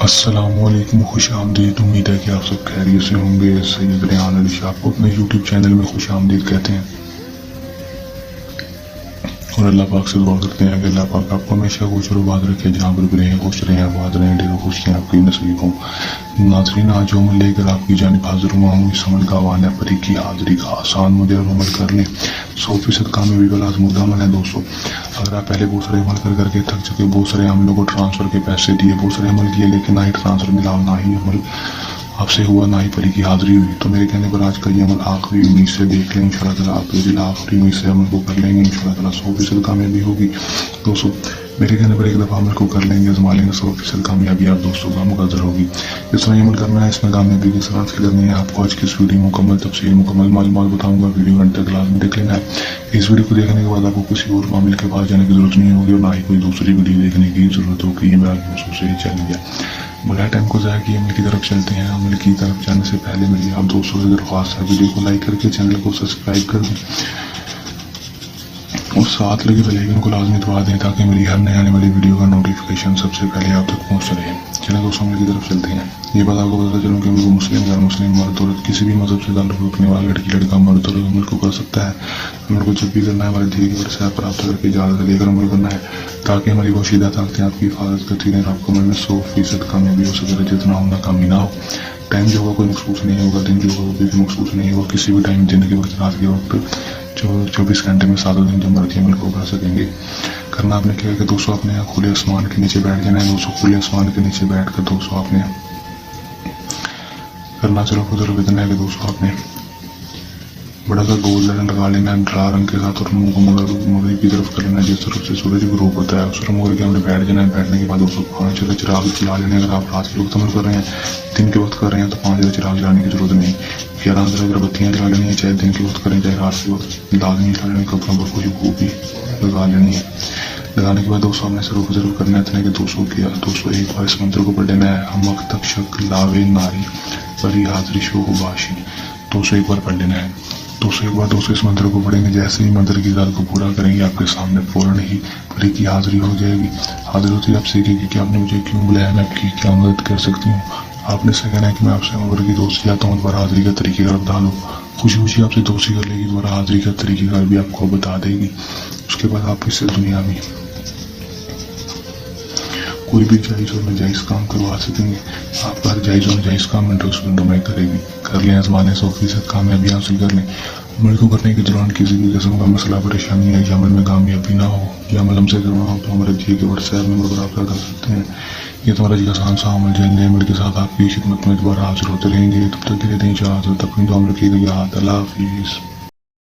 السلام علیکم، خوش آمدید۔ امید ہے کہ آپ سب خیریت سے ہوں گے۔ سید ریحان علی شاہ کو اپنے یوٹیوب چینل میں خوش آمدید کہتے ہیں اور اللہ پاک سے دعا کرتے ہیں کہ اللہ پاک آپ کو ہمیشہ خوش اور آباد رکھے، جہاں پر بھی رہیں خوش رہیں، آباد رہیں، ڈھیروں خوشیاں آپ کی نصیب ہوں۔ ناظرین، آج جو عمل لے کر آپ کی جانب حاضر ہوا ہوں، اس عمل کا آہوان ہے پری کی حاضری کا۔ آسان مجھے عمل کر لیں، 100% کامیابی کا لازم عمل ہے دوستو۔ اگر آپ پہلے بہت سارے عمل کر کے تھک چکے، بہت سارے عملوں کو ٹرانسفر کے پیسے دیے، بہت سارے عمل کیے، لیکن نہ ہی ٹرانسفر ملا، نہ ہی عمل آپ سے ہوا، نہ ہی پری کی حاضری ہوئی، تو میرے کہنے پر آج کا یہ عمل آخری امید سے دیکھ لیں، انشاءاللہ تعالیٰ آپ کے دل آخری امید سے عمل کو کر لیں گے، انشاءاللہ تعالیٰ 100% کامیابی ہوگی دوستو۔ میرے کہنے پر ایک دفعہ عمل کو کر لیں گے، آزما لیں گے، 100% کامیابی آپ دوستوں کا مقدر ہوگی۔ جس طرح عمل کرنا ہے، اس میں کامیابی کی سرات حاصل کرنی ہے، آپ کو آج کی اس ویڈیو مکمل تفصیل، مکمل معلومات بتاؤں گا۔ ویڈیو گھنٹے تک لازمی دیکھ لینا ہے۔ اس ویڈیو کو دیکھنے کے بعد آپ کو کسی اور عامل کے پاس جانے کی ضرورت نہیں ہوگی اور نہ ہی کوئی دوسری ویڈیو دیکھنے کی ضرورت ہوگی، یہ میرا خصوصی چیلنج ہے۔ بغیر ٹائم کو ضائع کیے عمل کی طرف چلتے ہیں۔ عمل کی طرف جانے سے پہلے میری آپ دوستوں سے درخواست ہے، ویڈیو کو لائک کر کے چینل کو سبسکرائب کر دیں اور ساتھ لگے بیل آئیکن کو لازمی دبا دیں تاکہ میری ہر نئے آنے والی ویڈیو کا نوٹیفیکیشن سب سے پہلے آپ تک پہنچ رہے۔ چلیں دوستوں، عمل کی طرف چلتے ہیں۔ یہ بات آپ کو بتاتا چلوں کہ عمل کو مسلم غیر مسلم، مرد عورت، کسی بھی مذہب سے تعلق رکھنے والا لڑکی لڑکا مرد عورت عمل کو کر سکتا ہے۔ عمل کو جب بھی کرنا ہے ہمارے دل کی ورثہ پر رابطہ کر کے اجازت لے کر عمل کرنا ہے تاکہ ہماری پوشیدہ طاقتیں آپ کی حفاظت کرتی رہیں، آپ کو عمل میں 100% کامیابی ہو سکے، جتنا ہو ناکامی نہ ہو۔ ٹائم جو ہوگا کوئی مخصوص نہیں ہوگا، دن جو ہوگا وہ بھی مخصوص نہیں ہوگا، کسی بھی ٹائم دن کے وقت رات کے وقت 24 گھنٹے میں 7 دن جب مرضی عمل کو کر سکیں گے۔ کرنا آپ نے کیا کہ دوستوں اپنے کھلے آسمان کے نیچے بیٹھ جانا ہے دوستوں، کھلے آسمان کے نیچے بیٹھ کر دوستوں آپ نے کرنا چلو بزرگ اتنا ہے کہ دوستوں آپ نے بڑا سا گول لگا لینا ہے ڈرا رنگ کے ساتھ اور منہ کو مغرب کی طرف کر لینا ہے، جس طرف سے سورج غروب ہوتا ہے اس طرف مغرب کے ہم نے بیٹھ جانا ہے۔ بیٹھنے کے بعد دوستوں 5 جگہ چراغ جلا لینے۔ اگر آپ رات کے وقت عمل کر رہے ہیں، دن کے وقت کر رہے ہیں تو 5 جگہ چراغ جلانے کی ضرورت نہیں، 11 جگہ اگربتیاں جلا لینی ہے، چاہے دن کے وقت کریں چاہے رات کے وقت، لازمی جلا لینی، کپڑوں پر خوشبو بھی لگا لینی ہے۔ لگانے کے بعد دوستوں ہم نے سر کو ضرور کرنا ہے کہ دوستوں ایک بار اس منتر کو پڑھ لینا ہے، ہم وقت تک شک لاوے ناری پری حاضری شو باشی، دوستوں ایک بار پڑھ لینا ہے۔ دوستوں اس منتر کو پڑھیں گے، جیسے ہی منتر کی ذات کو پورا کریں گے آپ کے سامنے فوراً ہی پری کی حاضری ہو جائے گی۔ حاضر ہوتی ہے آپ سے کہ کیا آپ نے مجھے کیوں بلایا، میں آپ کی کیا مدد کر سکتی ہوں۔ آپ نے سے کہنا ہے کہ میں آپ سے عمر کی دوستی چاہتا ہوں، دوبارہ حاضری کا طریقہ کار بتا دو۔ خوشی خوشی آپ سے دوستی کر لے گی، دوبارہ حاضری کا طریقہ کار بھی آپ کو بتا دے گی۔ اس کے بعد آپ اس سے دنیا میں کوئی بھی جائز اور ناجائز کام کروا سکیں گے۔ آپ کا ہر جائز اور ناجائز کام انٹرسٹ ونڈو کرے گی۔ کر لیں، آزمانے 100% کامیابی حاصل کر لیں۔ عمل کو کرنے کے دوران کسی بھی قسم کا مسئلہ پریشانی ہے یا عمل میں کامیابی نہ ہو یا عمل ہم سے کرنا ہو تو ہمارے جی کے واٹس ایپ نمبر پر رابطہ کر سکتے ہیں۔ یہ تمہارا جی آسان سا عمل جلد عمل کے ساتھ آپ کی خدمت میں دوبارہ حاضر ہوتے رہیں گے۔ تب تک کے لیے دیں اجازت، اپنی دعا میں رکھیے گا یاد۔ اللہ حافظ۔